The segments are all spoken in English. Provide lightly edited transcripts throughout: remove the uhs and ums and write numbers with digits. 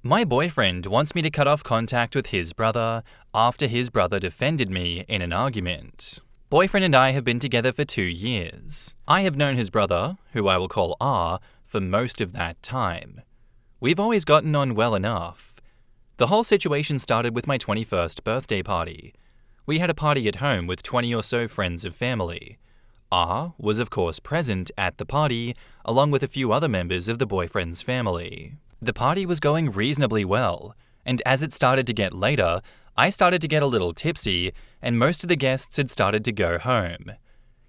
My boyfriend wants me to cut off contact with his brother after his brother defended me in an argument. Boyfriend and I have been together for 2 years. I have known his brother, who I will call R, for most of that time. We've always gotten on well enough. The whole situation started with my 21st birthday party. We had a party at home with 20 or so friends of family. R was of course present at the party, along with a few other members of the boyfriend's family. The party was going reasonably well, and as it started to get later, I started to get a little tipsy, and most of the guests had started to go home.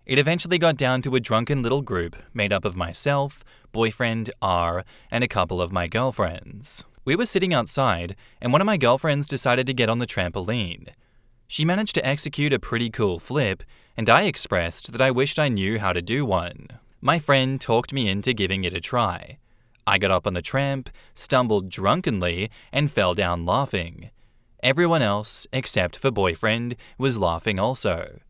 It eventually got down to a drunken little group made up of myself, boyfriend, R, and a couple of my girlfriends. We were sitting outside, and one of my girlfriends decided to get on the trampoline. She managed to execute a pretty cool flip, and I expressed that I wished I knew how to do one. My friend talked me into giving it a try. I got up on the tramp, stumbled drunkenly, and fell down laughing. Everyone else, except for boyfriend, was laughing also.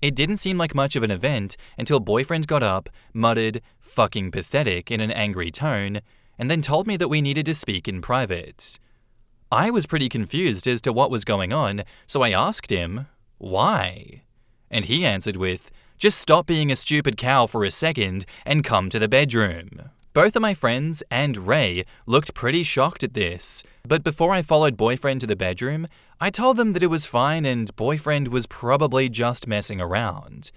It didn't seem like much of an event until boyfriend got up, muttered, "fucking pathetic" in an angry tone, and then told me that we needed to speak in private. I was pretty confused as to what was going on, so I asked him, "Why?" And he answered with, "Just stop being a stupid cow for a second and come to the bedroom." Both of my friends and Ray looked pretty shocked at this, but before I followed boyfriend to the bedroom, I told them that it was fine and boyfriend was probably just messing around.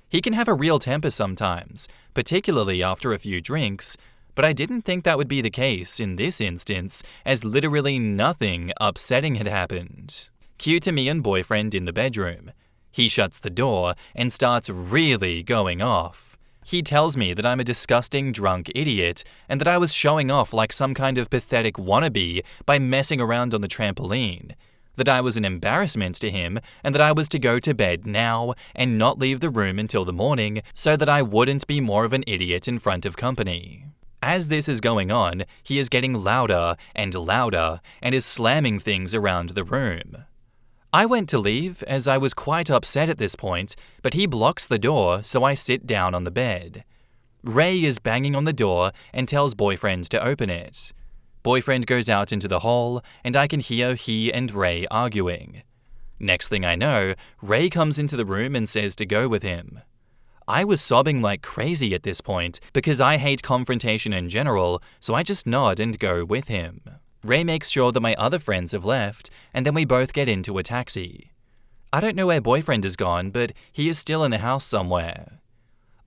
He can have a real temper sometimes, particularly after a few drinks, but I didn't think that would be the case in this instance, as literally nothing upsetting had happened. Cue to me and boyfriend in the bedroom. He shuts the door and starts really going off. He tells me that I'm a disgusting drunk idiot and that I was showing off like some kind of pathetic wannabe by messing around on the trampoline, that I was an embarrassment to him and that I was to go to bed now and not leave the room until the morning so that I wouldn't be more of an idiot in front of company. As this is going on, he is getting louder and louder and is slamming things around the room. I went to leave as I was quite upset at this point, but he blocks the door, so I sit down on the bed. Ray is banging on the door and tells boyfriend to open it. Boyfriend goes out into the hall, and I can hear he and Ray arguing. Next thing I know, Ray comes into the room and says to go with him. I was sobbing like crazy at this point because I hate confrontation in general, so I just nod and go with him. Ray makes sure that my other friends have left, and then we both get into a taxi. I don't know where boyfriend has gone, but he is still in the house somewhere.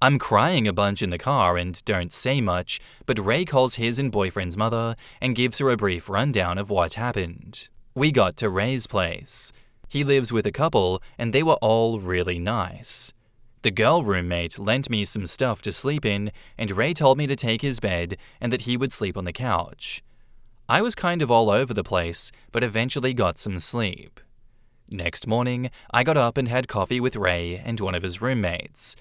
I'm crying a bunch in the car and don't say much, but Ray calls his and boyfriend's mother and gives her a brief rundown of what happened. We got to Ray's place. He lives with a couple, and they were all really nice. The girl roommate lent me some stuff to sleep in, and Ray told me to take his bed and that he would sleep on the couch. I was kind of all over the place, but eventually got some sleep. Next morning, I got up and had coffee with Ray and one of his roommates.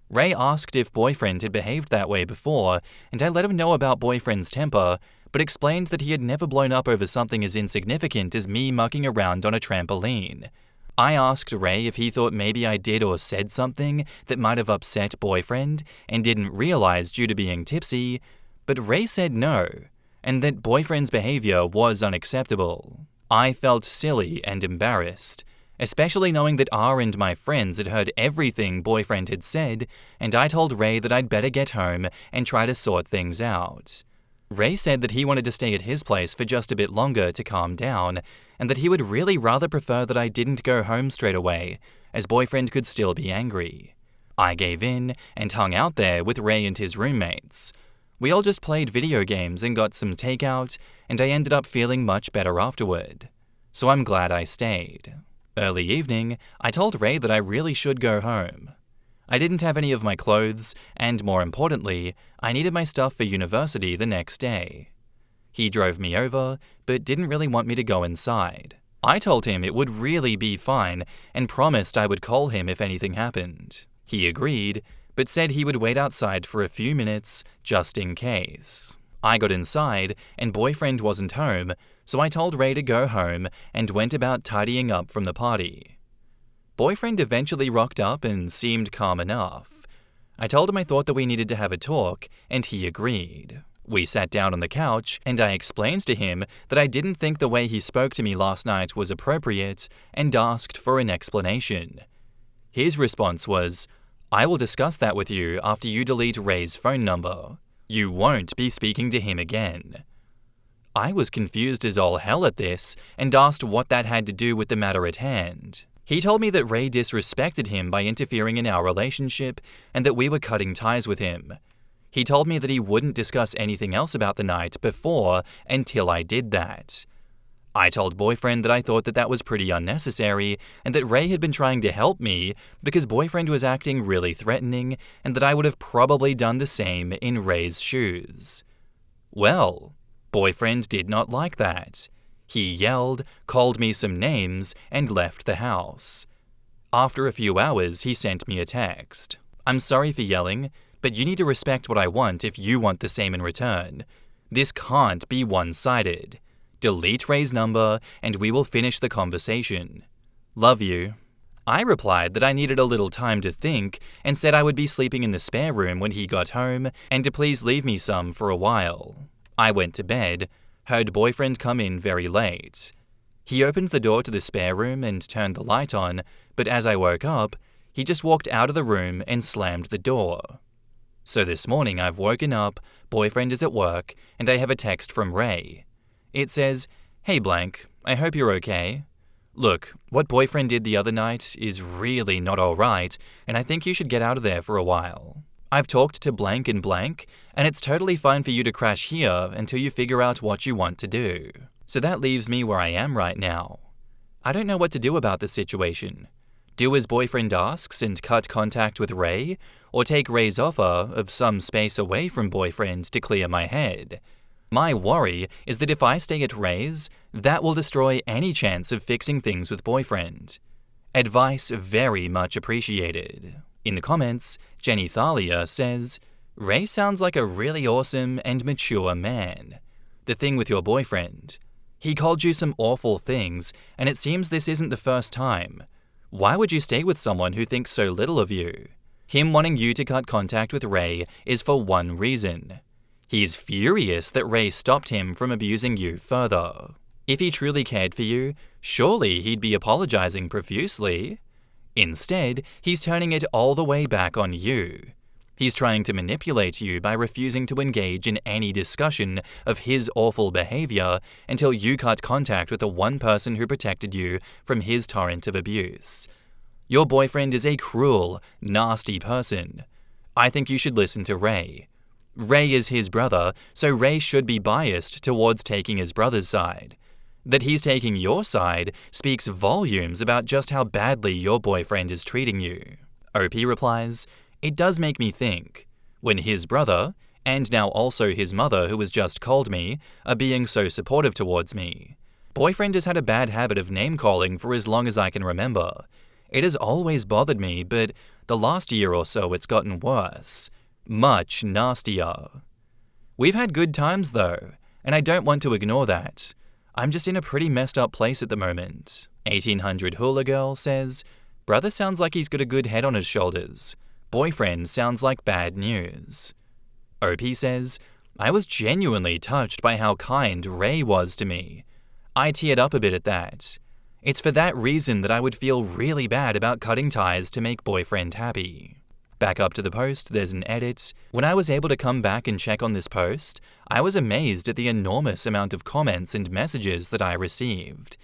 Ray asked if boyfriend had behaved that way before, and I let him know about boyfriend's temper, but explained that he had never blown up over something as insignificant as me mucking around on a trampoline. I asked Ray if he thought maybe I did or said something that might have upset boyfriend and didn't realize due to being tipsy, but Ray said no, and that boyfriend's behavior was unacceptable. I felt silly and embarrassed, especially knowing that R and my friends had heard everything boyfriend had said, and I told Ray that I'd better get home and try to sort things out. Ray said that he wanted to stay at his place for just a bit longer to calm down, and that he would really rather prefer that I didn't go home straight away, as boyfriend could still be angry. I gave in and hung out there with Ray and his roommates. We all just played video games and got some takeout, and I ended up feeling much better afterward. So I'm glad I stayed. Early evening, I told Ray that I really should go home. I didn't have any of my clothes, and more importantly, I needed my stuff for university the next day. He drove me over, but didn't really want me to go inside. I told him it would really be fine, and promised I would call him if anything happened. He agreed, but said he would wait outside for a few minutes, just in case. I got inside, and boyfriend wasn't home, so I told Ray to go home and went about tidying up from the party. Boyfriend eventually rocked up and seemed calm enough. I told him I thought that we needed to have a talk, and he agreed. We sat down on the couch, and I explained to him that I didn't think the way he spoke to me last night was appropriate and asked for an explanation. His response was, "I will discuss that with you after you delete Ray's phone number. You won't be speaking to him again." I was confused as all hell at this and asked what that had to do with the matter at hand. He told me that Ray disrespected him by interfering in our relationship and that we were cutting ties with him. He told me that he wouldn't discuss anything else about the night before until I did that. I told boyfriend that I thought that was pretty unnecessary and that Ray had been trying to help me because boyfriend was acting really threatening and that I would have probably done the same in Ray's shoes. Well, boyfriend did not like that. He yelled, called me some names, and left the house. After a few hours, he sent me a text. "I'm sorry for yelling, but you need to respect what I want if you want the same in return. This can't be one-sided. Delete Ray's number, and we will finish the conversation. Love you." I replied that I needed a little time to think and said I would be sleeping in the spare room when he got home and to please leave me some for a while. I went to bed, heard boyfriend come in very late. He opened the door to the spare room and turned the light on, but as I woke up, he just walked out of the room and slammed the door. So this morning I've woken up, boyfriend is at work, and I have a text from Ray. It says, "Hey blank, I hope you're okay. Look, what boyfriend did the other night is really not alright, and I think you should get out of there for a while. I've talked to blank, and it's totally fine for you to crash here until you figure out what you want to do." So that leaves me where I am right now. I don't know what to do about the situation. Do as boyfriend asks and cut contact with Ray, or take Ray's offer of some space away from boyfriend to clear my head. My worry is that if I stay at Ray's, that will destroy any chance of fixing things with boyfriend. Advice very much appreciated. In the comments, Jenny Thalia says, "Ray sounds like a really awesome and mature man. The thing with your boyfriend. He called you some awful things, and it seems this isn't the first time. Why would you stay with someone who thinks so little of you? Him wanting you to cut contact with Ray is for one reason. He's furious that Ray stopped him from abusing you further. If he truly cared for you, surely he'd be apologizing profusely. Instead, he's turning it all the way back on you. He's trying to manipulate you by refusing to engage in any discussion of his awful behavior until you cut contact with the one person who protected you from his torrent of abuse. Your boyfriend is a cruel, nasty person. I think you should listen to Ray. Ray is his brother, so Ray should be biased towards taking his brother's side. That he's taking your side speaks volumes about just how badly your boyfriend is treating you." OP replies, "It does make me think. When his brother, and now also his mother who has just called me, are being so supportive towards me. Boyfriend has had a bad habit of name-calling for as long as I can remember. It has always bothered me, but the last year or so it's gotten worse. Much nastier. We've had good times though, and I don't want to ignore that. I'm just in a pretty messed up place at the moment." 1800 Hula Girl says, "Brother sounds like he's got a good head on his shoulders. Boyfriend sounds like bad news." OP says, "I was genuinely touched by how kind Ray was to me. I teared up a bit at that. It's for that reason that I would feel really bad about cutting ties to make boyfriend happy." Back up to the post, there's an edit. When I was able to come back and check on this post, I was amazed at the enormous amount of comments and messages that I received.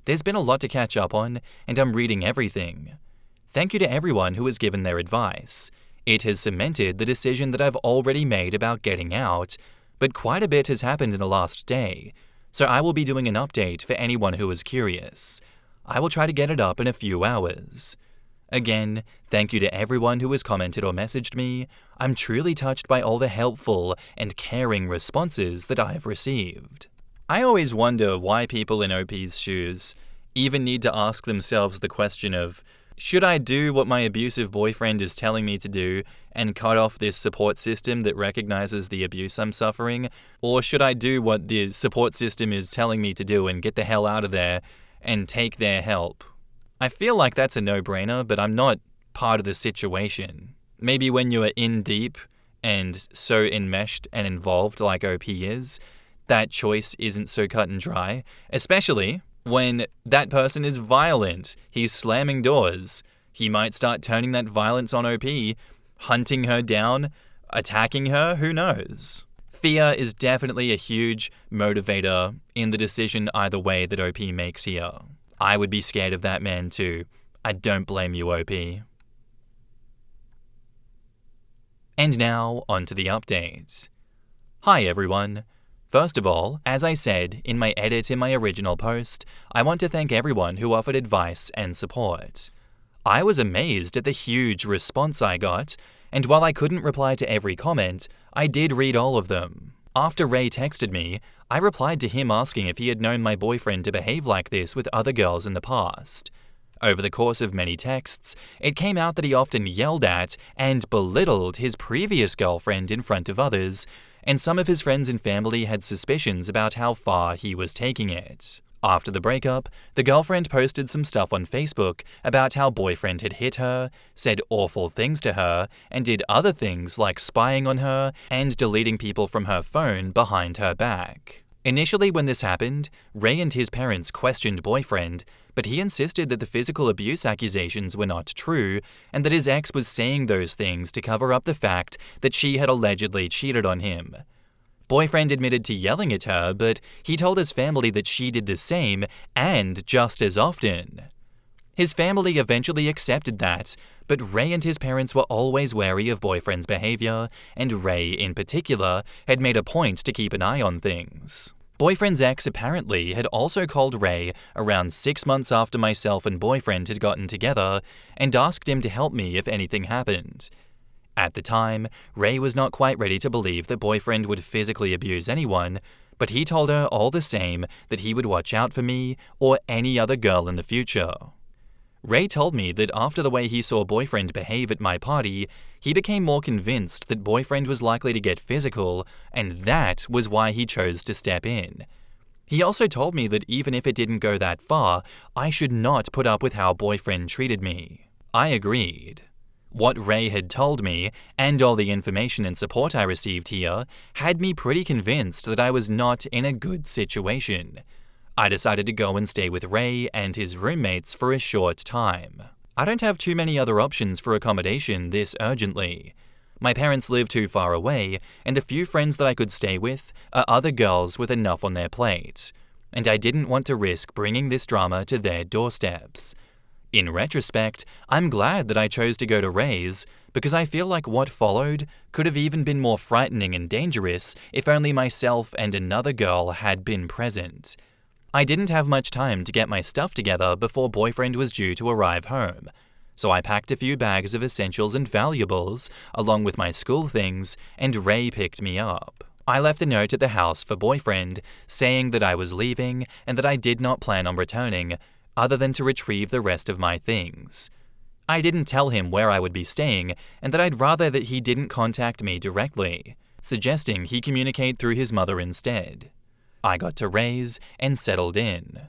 There's been a lot to catch up on, and I'm reading everything. Thank you to everyone who has given their advice. It has cemented the decision that I've already made about getting out, but quite a bit has happened in the last day, so I will be doing an update for anyone who is curious. I will try to get it up in a few hours. Again, thank you to everyone who has commented or messaged me. I'm truly touched by all the helpful and caring responses that I have received. I always wonder why people in OP's shoes even need to ask themselves the question of, should I do what my abusive boyfriend is telling me to do and cut off this support system that recognizes the abuse I'm suffering? Or should I do what the support system is telling me to do and get the hell out of there and take their help? I feel like that's a no-brainer, but I'm not part of the situation. Maybe when you're in deep and so enmeshed and involved like OP is, that choice isn't so cut and dry, especially when that person is violent. He's slamming doors. He might start turning that violence on OP, hunting her down, attacking her, who knows? Fear is definitely a huge motivator in the decision either way that OP makes here. I would be scared of that man too. I don't blame you, OP. And now, on to the updates. Hi everyone. First of all, as I said in my edit in my original post, I want to thank everyone who offered advice and support. I was amazed at the huge response I got, and while I couldn't reply to every comment, I did read all of them. After Ray texted me, I replied to him asking if he had known my boyfriend to behave like this with other girls in the past. Over the course of many texts, it came out that he often yelled at and belittled his previous girlfriend in front of others, and some of his friends and family had suspicions about how far he was taking it. After the breakup, the girlfriend posted some stuff on Facebook about how boyfriend had hit her, said awful things to her, and did other things like spying on her and deleting people from her phone behind her back. Initially, when this happened, Ray and his parents questioned boyfriend, but he insisted that the physical abuse accusations were not true and that his ex was saying those things to cover up the fact that she had allegedly cheated on him. Boyfriend admitted to yelling at her, but he told his family that she did the same and just as often. His family eventually accepted that, but Ray and his parents were always wary of boyfriend's behavior, and Ray, in particular, had made a point to keep an eye on things. Boyfriend's ex apparently had also called Ray around 6 months after myself and boyfriend had gotten together and asked him to help me if anything happened. At the time, Ray was not quite ready to believe that boyfriend would physically abuse anyone, but he told her all the same that he would watch out for me or any other girl in the future. Ray told me that after the way he saw boyfriend behave at my party, he became more convinced that boyfriend was likely to get physical, and that was why he chose to step in. He also told me that even if it didn't go that far, I should not put up with how boyfriend treated me. I agreed. What Ray had told me, and all the information and support I received here, had me pretty convinced that I was not in a good situation. I decided to go and stay with Ray and his roommates for a short time. I don't have too many other options for accommodation this urgently. My parents live too far away, and the few friends that I could stay with are other girls with enough on their plate, and I didn't want to risk bringing this drama to their doorsteps. In retrospect, I'm glad that I chose to go to Ray's, because I feel like what followed could have even been more frightening and dangerous if only myself and another girl had been present. I didn't have much time to get my stuff together before boyfriend was due to arrive home, so I packed a few bags of essentials and valuables, along with my school things, and Ray picked me up. I left a note at the house for boyfriend, saying that I was leaving and that I did not plan on returning, other than to retrieve the rest of my things. I didn't tell him where I would be staying, and that I'd rather that he didn't contact me directly, suggesting he communicate through his mother instead. I got to Ray's and settled in.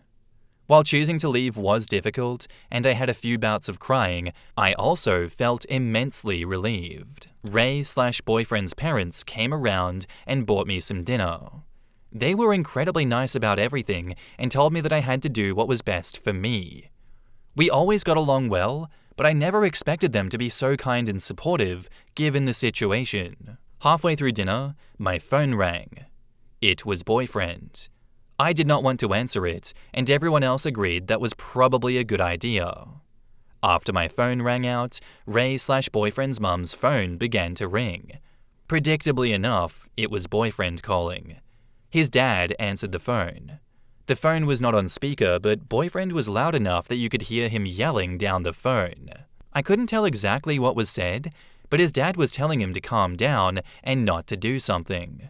While choosing to leave was difficult, and I had a few bouts of crying, I also felt immensely relieved. Ray/boyfriend's parents came around and bought me some dinner. They were incredibly nice about everything and told me that I had to do what was best for me. We always got along well, but I never expected them to be so kind and supportive given the situation. Halfway through dinner, my phone rang. It was boyfriend. I did not want to answer it, and everyone else agreed that was probably a good idea. After my phone rang out, Ray/boyfriend's mum's phone began to ring. Predictably enough, it was boyfriend calling. His dad answered the phone. The phone was not on speaker, but boyfriend was loud enough that you could hear him yelling down the phone. I couldn't tell exactly what was said, but his dad was telling him to calm down and not to do something.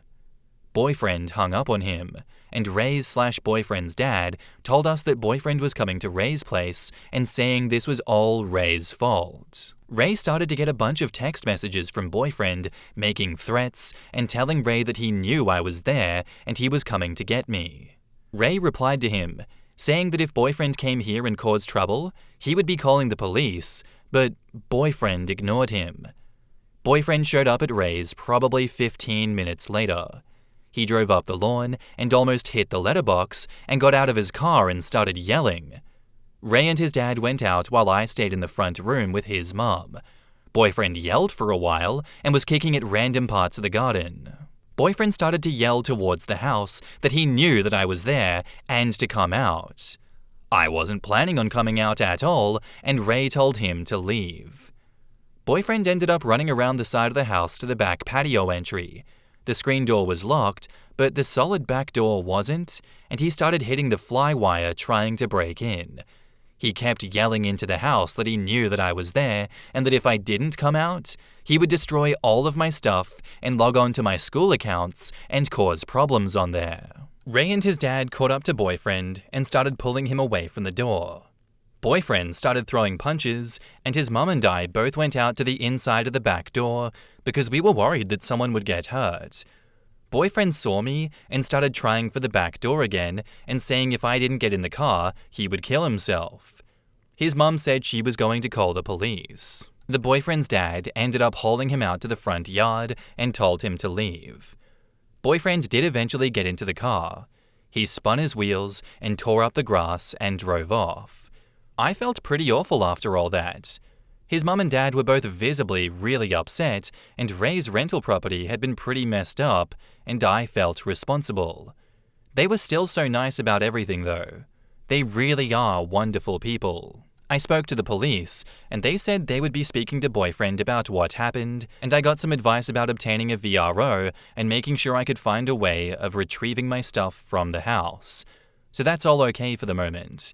Boyfriend hung up on him, and Ray's/boyfriend's dad told us that boyfriend was coming to Ray's place and saying this was all Ray's fault. Ray started to get a bunch of text messages from boyfriend making threats and telling Ray that he knew I was there and he was coming to get me. Ray replied to him, saying that if boyfriend came here and caused trouble, he would be calling the police, but boyfriend ignored him. Boyfriend showed up at Ray's probably 15 minutes later. He drove up the lawn and almost hit the letterbox and got out of his car and started yelling. Ray and his dad went out while I stayed in the front room with his mum. Boyfriend yelled for a while and was kicking at random parts of the garden. Boyfriend started to yell towards the house that he knew that I was there and to come out. I wasn't planning on coming out at all, and Ray told him to leave. Boyfriend ended up running around the side of the house to the back patio entry. The screen door was locked, but the solid back door wasn't, and he started hitting the fly wire trying to break in. He kept yelling into the house that he knew that I was there and that if I didn't come out, he would destroy all of my stuff and log on to my school accounts and cause problems on there. Ray and his dad caught up to Boyfriend and started pulling him away from the door. Boyfriend started throwing punches, and his mum and I both went out to the inside of the back door because we were worried that someone would get hurt. Boyfriend saw me and started trying for the back door again and saying if I didn't get in the car, he would kill himself. His mum said she was going to call the police. The boyfriend's dad ended up hauling him out to the front yard and told him to leave. Boyfriend did eventually get into the car. He spun his wheels and tore up the grass and drove off. I felt pretty awful after all that. His mum and dad were both visibly really upset, and Ray's rental property had been pretty messed up, and I felt responsible. They were still so nice about everything though. They really are wonderful people. I spoke to the police, and they said they would be speaking to Boyfriend about what happened, and I got some advice about obtaining a VRO and making sure I could find a way of retrieving my stuff from the house. So that's all okay for the moment.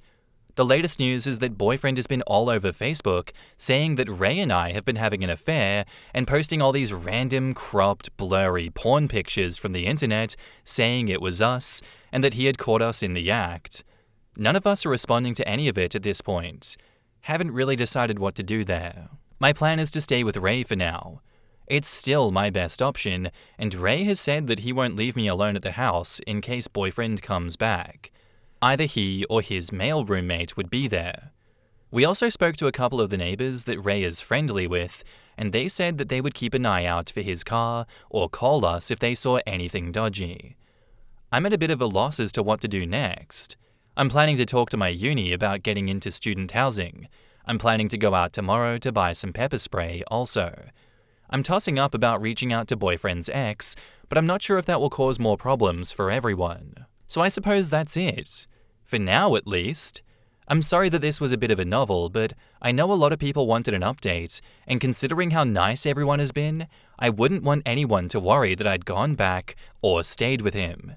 The latest news is that Boyfriend has been all over Facebook saying that Ray and I have been having an affair and posting all these random, cropped, blurry porn pictures from the internet saying it was us and that he had caught us in the act. None of us are responding to any of it at this point. Haven't really decided what to do there. My plan is to stay with Ray for now. It's still my best option, and Ray has said that he won't leave me alone at the house in case Boyfriend comes back. Either he or his male roommate would be there. We also spoke to a couple of the neighbors that Ray is friendly with, and they said that they would keep an eye out for his car or call us if they saw anything dodgy. I'm at a bit of a loss as to what to do next. I'm planning to talk to my uni about getting into student housing. I'm planning to go out tomorrow to buy some pepper spray also. I'm tossing up about reaching out to Boyfriend's ex, but I'm not sure if that will cause more problems for everyone. So I suppose that's it. For now, at least. I'm sorry that this was a bit of a novel, but I know a lot of people wanted an update, and considering how nice everyone has been, I wouldn't want anyone to worry that I'd gone back or stayed with him.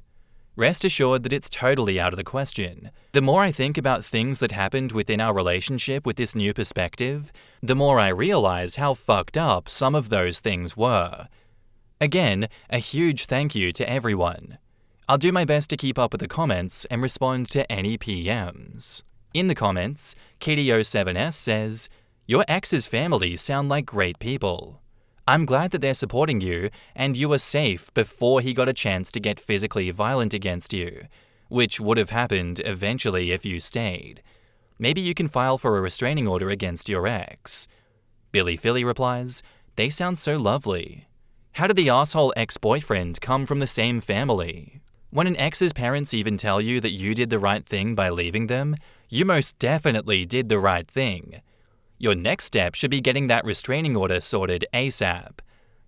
Rest assured that it's totally out of the question. The more I think about things that happened within our relationship with this new perspective, the more I realize how fucked up some of those things were. Again, a huge thank you to everyone. I'll do my best to keep up with the comments and respond to any PMs. In the comments, KDO7S says, "Your ex's family sound like great people. I'm glad that they're supporting you and you were safe before he got a chance to get physically violent against you, which would have happened eventually if you stayed. Maybe you can file for a restraining order against your ex." Billy Philly replies, "They sound so lovely. How did the asshole ex-boyfriend come from the same family? When an ex's parents even tell you that you did the right thing by leaving them, you most definitely did the right thing. Your next step should be getting that restraining order sorted ASAP.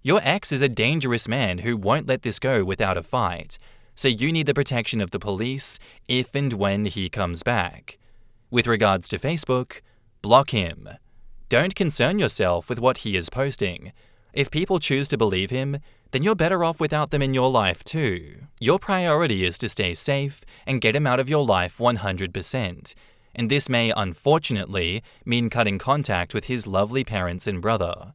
Your ex is a dangerous man who won't let this go without a fight, so you need the protection of the police if and when he comes back. With regards to Facebook, block him. Don't concern yourself with what he is posting. If people choose to believe him, then you're better off without them in your life too. Your priority is to stay safe and get him out of your life 100%. And this may, unfortunately, mean cutting contact with his lovely parents and brother.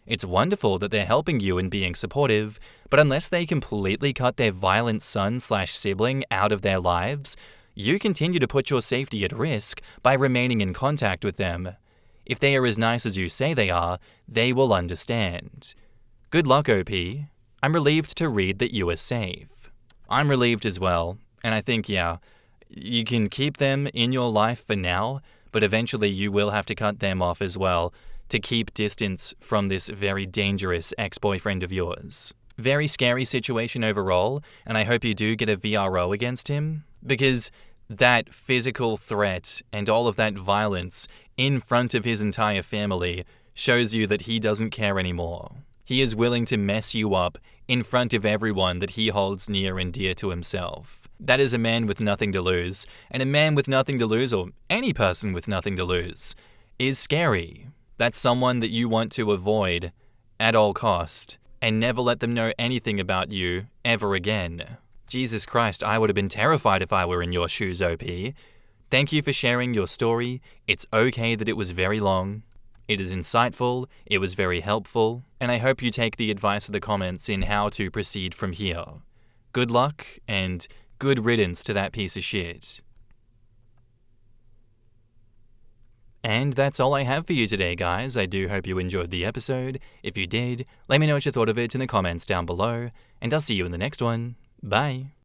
It's wonderful that they're helping you and being supportive, but unless they completely cut their violent son/sibling out of their lives, you continue to put your safety at risk by remaining in contact with them. If they are as nice as you say they are, they will understand. Good luck, OP. I'm relieved to read that you are safe. I'm relieved as well, and I think, you can keep them in your life for now, but eventually you will have to cut them off as well, to keep distance from this very dangerous ex-boyfriend of yours. Very scary situation overall, and I hope you do get a VRO against him, because that physical threat and all of that violence in front of his entire family shows you that he doesn't care anymore. He is willing to mess you up in front of everyone that he holds near and dear to himself. That is a man with nothing to lose, and a man with nothing to lose, or any person with nothing to lose, is scary. That's someone that you want to avoid at all cost, and never let them know anything about you ever again. Jesus Christ, I would have been terrified if I were in your shoes, OP. Thank you for sharing your story. It's okay that it was very long. It is insightful, it was very helpful, and I hope you take the advice of the comments in how to proceed from here. Good luck, and good riddance to that piece of shit. And that's all I have for you today, guys. I do hope you enjoyed the episode. If you did, let me know what you thought of it in the comments down below, and I'll see you in the next one. Bye.